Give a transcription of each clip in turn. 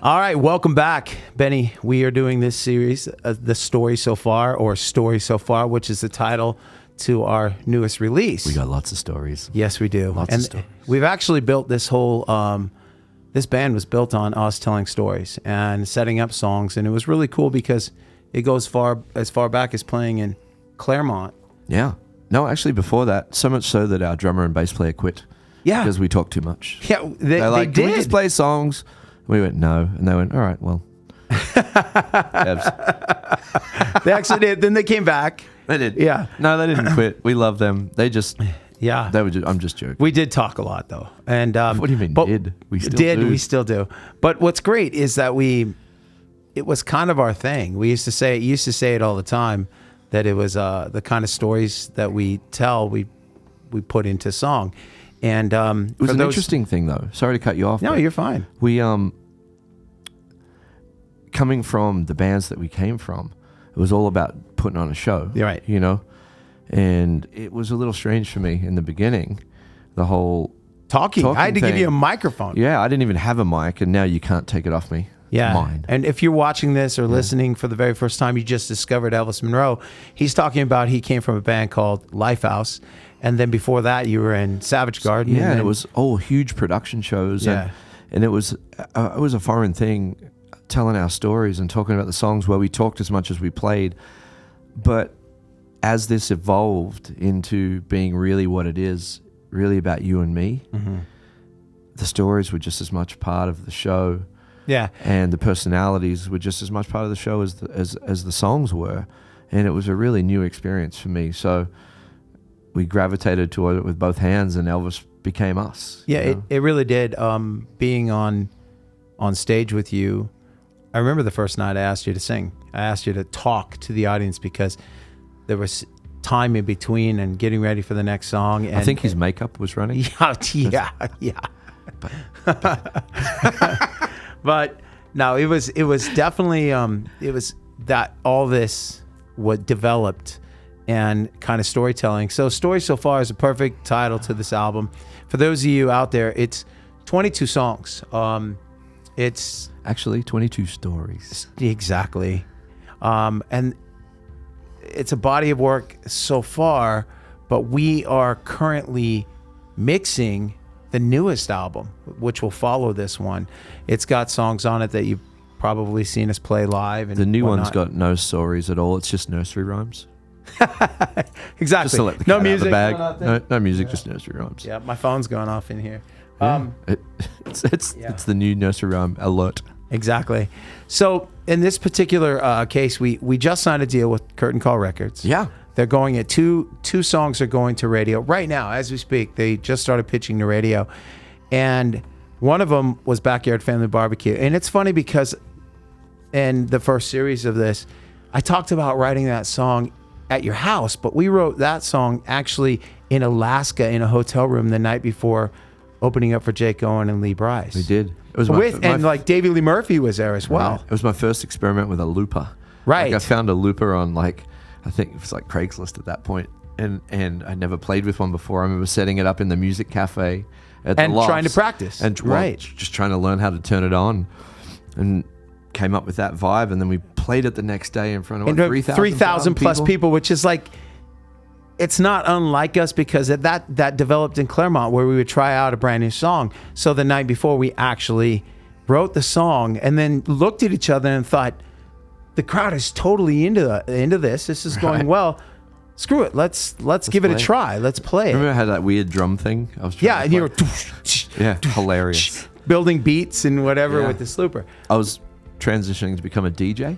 All right, welcome back, Benny. We are doing this series, The Story So Far, or Story So Far, which is the title to our newest release. We got lots of stories. Yes, we do. Lots of stories. We've actually built this whole, this band was built on us telling stories and setting up songs, and it was really cool because it goes as far back as playing in Claremont. Yeah. No, actually before that, so much so that our drummer and bass player quit. Yeah. Because we talked too much. Yeah, They're like, they can we did. just play songs? We went, no. And they went, all right, well. They actually did. Then they came back. They did. Yeah. No, they didn't quit. We love them. They just, Yeah. I'm just joking. We did talk a lot, though. And What do you mean, did? We still do. We still do. But what's great is that it was kind of our thing. You used to say it all the time, that it was the kind of stories that we tell, we put into song. And it was an interesting thing, though. Sorry to cut you off. No, you're fine. We, coming from the bands that we came from, it was all about putting on a show. You're right. You know? And it was a little strange for me in the beginning, the whole Talking. I had to give thing. you a microphone. Yeah, I didn't even have a mic, and now you can't take it off me. Yeah. Mine. And if you're watching this or listening for the very first time, you just discovered Elvis Monroe. He's talking about he came from a band called Lifehouse. And then before that, you were in Savage Garden. Yeah, and and then, it was all huge production shows. Yeah. And it was a foreign thing, telling our stories and talking about the songs where we talked as much as we played. But as this evolved into being really what it is, really about you and me, the stories were just as much part of the show. Yeah. And the personalities were just as much part of the show as the songs were. And it was a really new experience for me. So we gravitated toward it with both hands, and Elvis became us. Yeah, you know? it really did. Being on stage with you, I remember the first night I asked you to sing. I asked you to talk to the audience because there was time in between and getting ready for the next song. And I think his makeup was running. Yeah. But no, it was definitely it was that all this what developed and kind of storytelling. So Story So Far is a perfect title to this album. For those of you out there, it's 22 songs. It's Actually, 22 stories. exactly. And it's a body of work so far, but we are currently mixing the newest album, which will follow this one. It's got songs on it that you've probably seen us play live. And The new whatnot. one's got no stories at all. It's just nursery rhymes. Exactly. Just to let the cat No out of music. the bag. going off there? No music, just nursery rhymes. Yeah, my phone's going off in here. Yeah. It's the new nursery rhyme alert. Exactly. So in this particular case, we just signed a deal with Curtain Call Records. Yeah. They're going at two songs are going to radio right now as we speak. They just started pitching to radio, and one of them was Backyard Family Barbecue. And it's funny because in the first series of this, I talked about writing that song at your house, but we wrote that song actually in Alaska in a hotel room the night before opening up for Jake Owen and Lee Bryce. We did. It was like Davey Lee Murphy was there as well. Right. It was my first experiment with a looper. Right. Like I found a looper on I think it was like Craigslist at that point, and I never played with one before. I remember setting it up in the music cafe at the Lofts trying to practice. and right. just trying to learn how to turn it on, and came up with that vibe. And then we played it the next day in front of 3,000 plus people, which is like, it's not unlike us because that developed in Claremont where we would try out a brand new song. So the night before we actually wrote the song and then looked at each other and thought, the crowd is totally into this. This is going well. Screw it. Let's give it a try. Let's play it. Remember I had that weird drum thing? I was trying to and you were yeah, hilarious. building beats and whatever Yeah. with the looper. I was transitioning to become a DJ.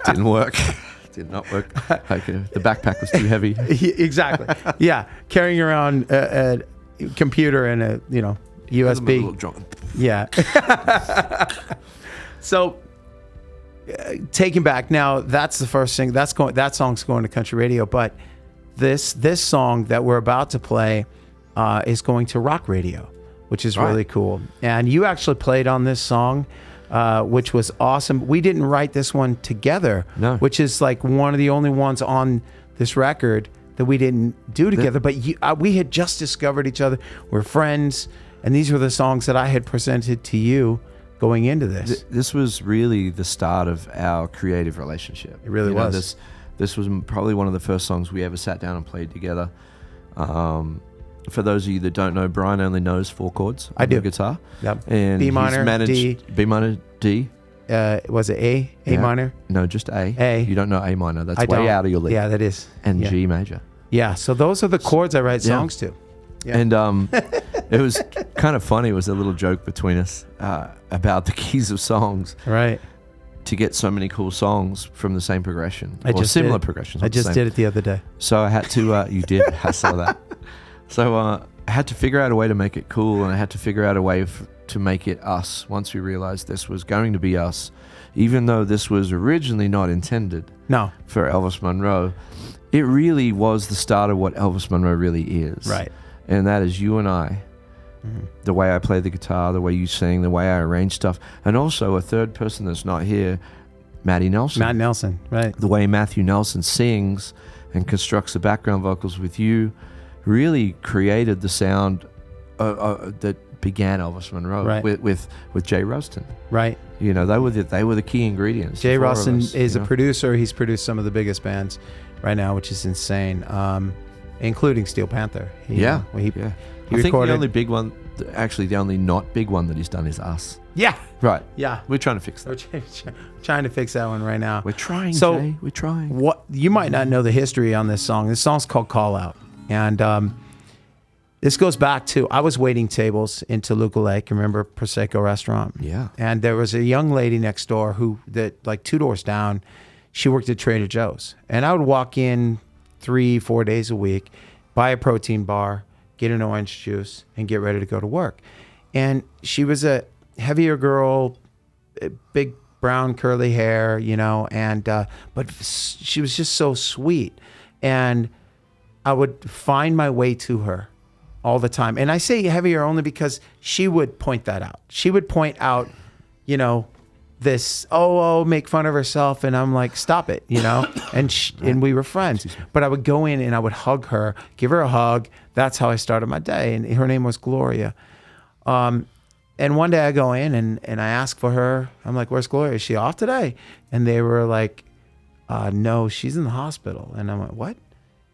Didn't work. Did not work. The backpack was too heavy. Exactly. Yeah, carrying around a computer and a USB. Yeah. So, Taking Back. Now that's the first thing that song's going to country radio, but this song that we're about to play is going to rock radio, which is really cool. And you actually played on this song, which was awesome. We didn't write this one together, which is like one of the only ones on this record that we didn't do together. But we had just discovered each other. We're friends, and these were the songs that I had presented to you going into this. This was really the start of our creative relationship. It really was. This was probably one of the first songs we ever sat down and played together. For those of you that don't know, Bryan only knows 4 chords on the guitar. Yep. And B minor, he's managed D. B minor, D. Was it A? A minor? No, just A. A. You don't know A minor. That's I way don't. out of your league. Yeah, that is. And yeah. G major. Yeah, so those are the chords I write songs to. Yeah. And it was kind of funny. It was a little joke between us about the keys of songs. Right. To get so many cool songs from the same progression. Similar progressions. I just did it the other day. So I had to, you did, I saw that. So I had to figure out a way to make it cool, and I had to figure out a way to make it us once we realized this was going to be us, even though this was originally not intended for Elvis Monroe. It really was the start of what Elvis Monroe really is. Right. And that is you and I, the way I play the guitar, the way you sing, the way I arrange stuff, and also a third person that's not here, Matty Nelson. Matt Nelson, right. The way Matthew Nelson sings and constructs the background vocals with you really created the sound that began Elvis Monroe with Jay Ruston. Right. You know, they were the key ingredients. Jay Ruston is a producer. He's produced some of the biggest bands right now, which is insane, including Steel Panther. He I think recorded, the only big one, actually the only not big one that he's done is Us. Yeah. Right. Yeah. We're trying to fix that. We're trying to fix that one right now. We're trying, Jay. We're trying. What you might not know the history on this song. This song's called Call Out. And this goes back to, I was waiting tables in Toluca Lake, remember Prosecco restaurant? Yeah. And there was a young lady next door like 2 doors down, she worked at Trader Joe's. And I would walk in 3-4 days a week, buy a protein bar, get an orange juice, and get ready to go to work. And she was a heavier girl, big brown curly hair, and but she was just so sweet. And I would find my way to her all the time. And I say heavier only because she would point that out. She would point out, this, make fun of herself. And I'm like, stop it, and we were friends. But I would go in and I would hug her, give her a hug. That's how I started my day. And her name was Gloria. And one day I go in and I ask for her. I'm like, where's Gloria? Is she off today? And they were like, no, she's in the hospital. And I'm like, what?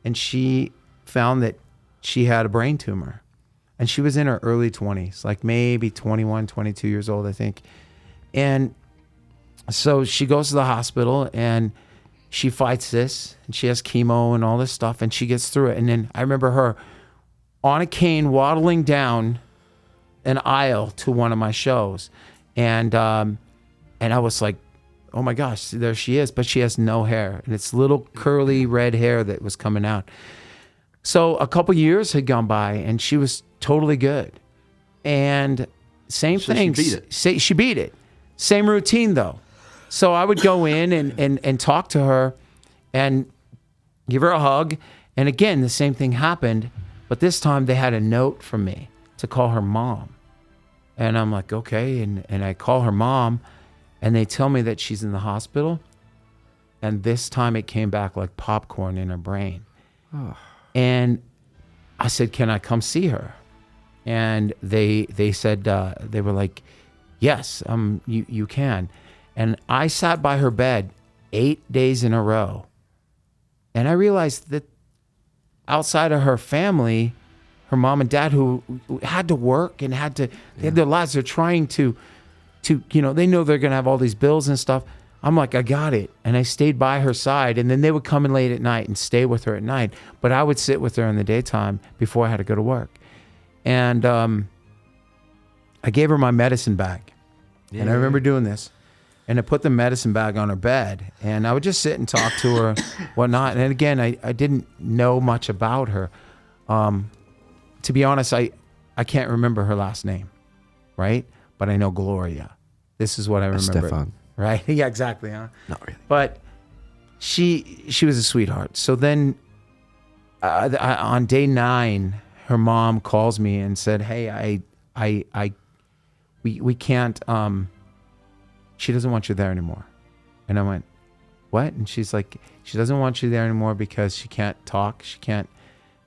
And she found that she had a brain tumor. And she was in her early 20s, like maybe 21, 22 years old, I think. And so she goes to the hospital and she fights this, and she has chemo and all this stuff, and she gets through it. And then I remember her on a cane waddling down an aisle to one of my shows. And I was like, oh my gosh, there she is. But she has no hair, and it's little curly red hair that was coming out. So a couple years had gone by, and she was totally good. And same thing. She beat it. She beat it. Same routine though. So I would go in and talk to her and give her a hug. And again, the same thing happened, but this time they had a note from me to call her mom. And I'm like, okay. And I call her mom, and they tell me that she's in the hospital. And this time it came back like popcorn in her brain. Oh. And I said, can I come see her? And they said, they were like, yes, you can. And I sat by her bed 8 days in a row. And I realized that outside of her family, her mom and dad, who had to work and they had their lives, they're trying to, they know they're going to have all these bills and stuff. I'm like, I got it. And I stayed by her side. And then they would come in late at night and stay with her at night. But I would sit with her in the daytime before I had to go to work. And I gave her my medicine bag. Yeah. And I remember doing this. And I put the medicine bag on her bed. And I would just sit and talk to her, whatnot. And again, I didn't know much about her. To be honest, I can't remember her last name, right? But I know Gloria. This is what I remember. Stefan. Right? Yeah, exactly. Huh? Not really. But she was a sweetheart. So then on day 9, her mom calls me and said, hey, we can't, she doesn't want you there anymore. And I went, what? And she's like, she doesn't want you there anymore because she can't talk. She can't,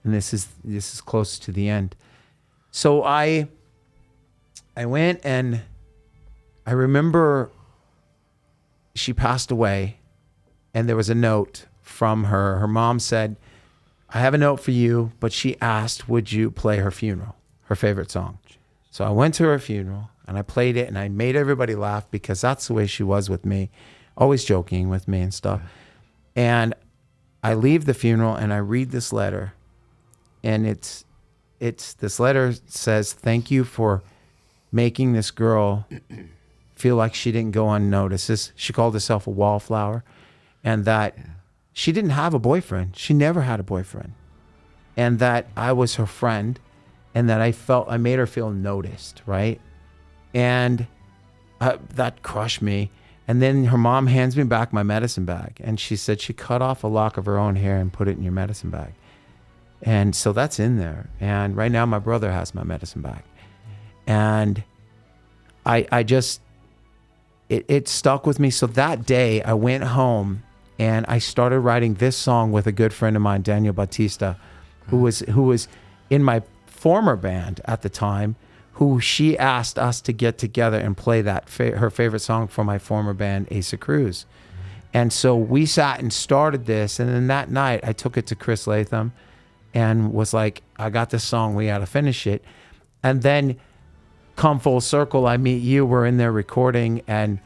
and this is close to the end. So I went and I remember she passed away, and there was a note from her. Her mom said, I have a note for you, but she asked, would you play her funeral, her favorite song? So I went to her funeral, and I played it, and I made everybody laugh because that's the way she was with me, always joking with me and stuff. And I leave the funeral, and I read this letter, and it's this letter says, thank you for making this girl feel like she didn't go unnoticed. She called herself a wallflower, and that she didn't have a boyfriend. She never had a boyfriend. And that I was her friend, and that I made her feel noticed, right? And that crushed me. And then her mom hands me back my medicine bag, and she said she cut off a lock of her own hair and put it in your medicine bag. And so that's in there. And right now my brother has my medicine bag. And it stuck with me. So that day I went home and I started writing this song with a good friend of mine, Daniel Batista, who was in my former band at the time, who she asked us to get together and play that her favorite song from my former band, Asa Cruz. And so we sat and started this. And then that night I took it to Chris Latham and was like, I got this song, we got to finish it. And then come full circle, I meet you, we're in there recording, and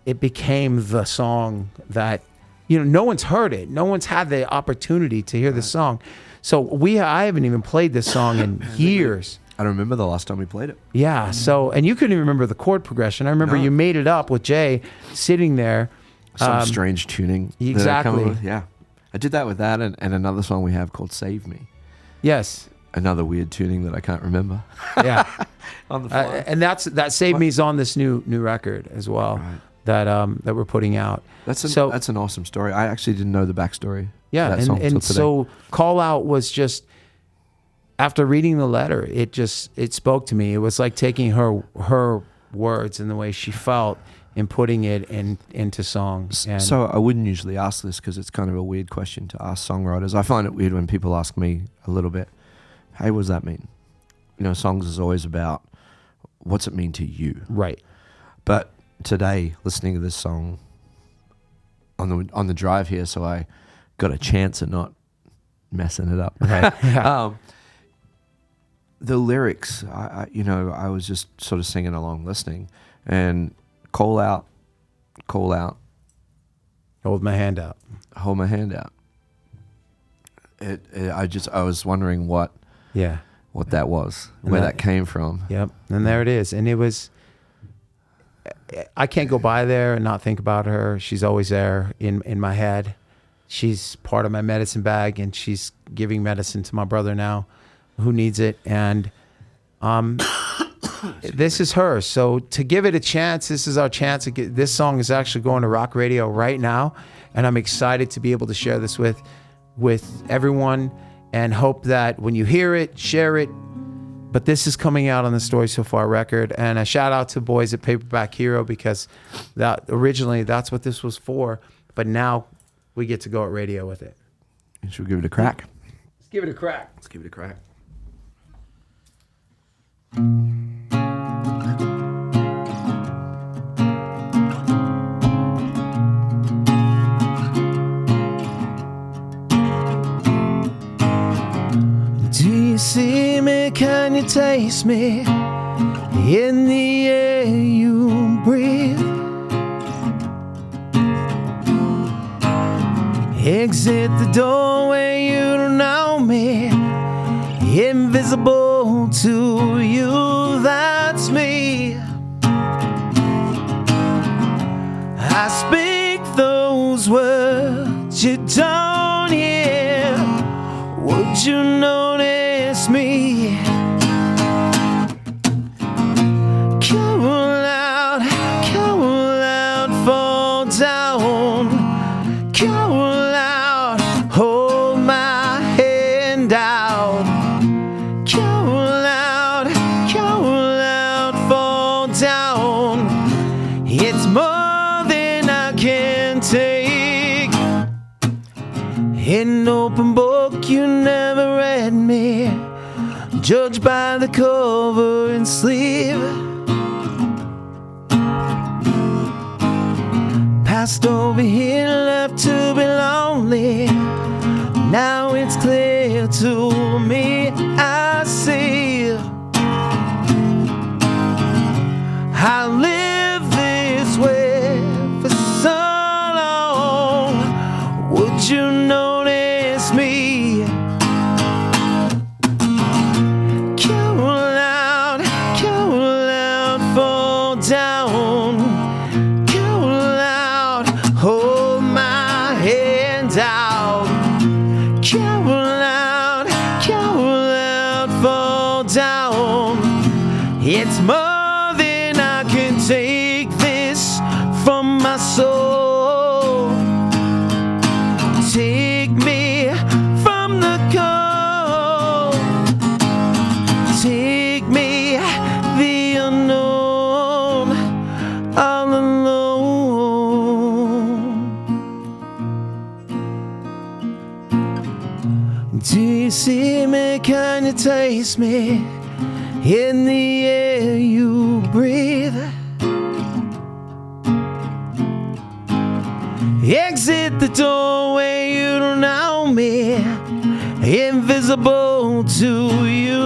it became the song that, no one's heard it. No one's had the opportunity to hear this song. So I haven't even played this song in years. I don't remember the last time we played it. Yeah. So, and you couldn't even remember the chord progression. I remember you made it up with Jay sitting there. Some strange tuning. Exactly. Yeah. I did that with that and another song we have called Save Me. Yes. Another weird tuning that I can't remember. Yeah. On the fly. And that Save Me is on this new record as well. Right. That we're putting out. That's an awesome story. I actually didn't know the backstory. Yeah, to that song and so Call Out was just, after reading the letter, it spoke to me. It was like taking her words and the way she felt and putting it into songs. And so I wouldn't usually ask this because it's kind of a weird question to ask songwriters. I find it weird when people ask me a little bit, hey, what does that mean? Songs is always about what's it mean to you. Right. But today, listening to this song on the drive here, so I got a chance at not messing it up. Right. Yeah. The lyrics, I was just sort of singing along, listening, and call out, Hold my hand out. hold my hand out. I was wondering what that was, where that came from. Yep. And there it is. And it was, I can't go by there and not think about her. She's always there in my head. She's part of my medicine bag, and she's giving medicine to my brother now who needs it. And this is her. So to give it a chance, this is our chance. This song is actually going to rock radio right now. And I'm excited to be able to share this with everyone, and hope that when you hear it, share it. But this is coming out on the Story So Far record. And a shout out to boys at Paperback Hero, because originally that's what this was for. But now we get to go at radio with it. Should we give it a crack? Let's give it a crack. Let's give it a crack. Do you see me? Can you taste me in the air you breathe? Exit the doorway, you don't know me. Invisible to you, that's me. I speak those words you don't hear. Would you notice me? Come out, fall down. Come out, hold my hand out. Come out, fall down. It's more than I can take. An open book, you never read me. Judged by the cover and sleeve. Passed over here, left to be lonely. Now it's clear to me, I see I lived this way for so long. Would you notice me? Call out, fall down. Call out, hold my hand out. Call out, fall down. It's more than I can take this from my soul. Take me from the cold. Take me the unknown, all alone. Do you see me? Can you taste me in the air you breathe? Exit the doorway, you don't know me, invisible to you.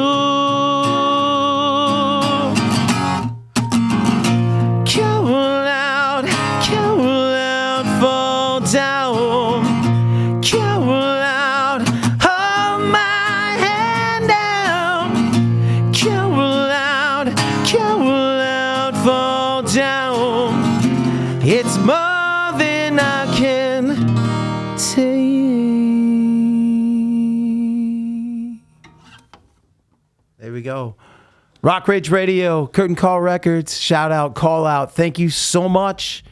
Call out, fall down. Call out, hold my hand down. Call out, fall down. It's more than I can take. There we go. Rock Rage Radio, Curtain Call Records, shout out, call out. Thank you so much.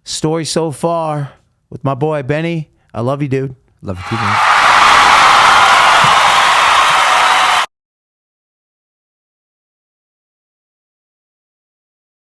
Story so far with my boy Benny. I love you, dude. Love you too, man.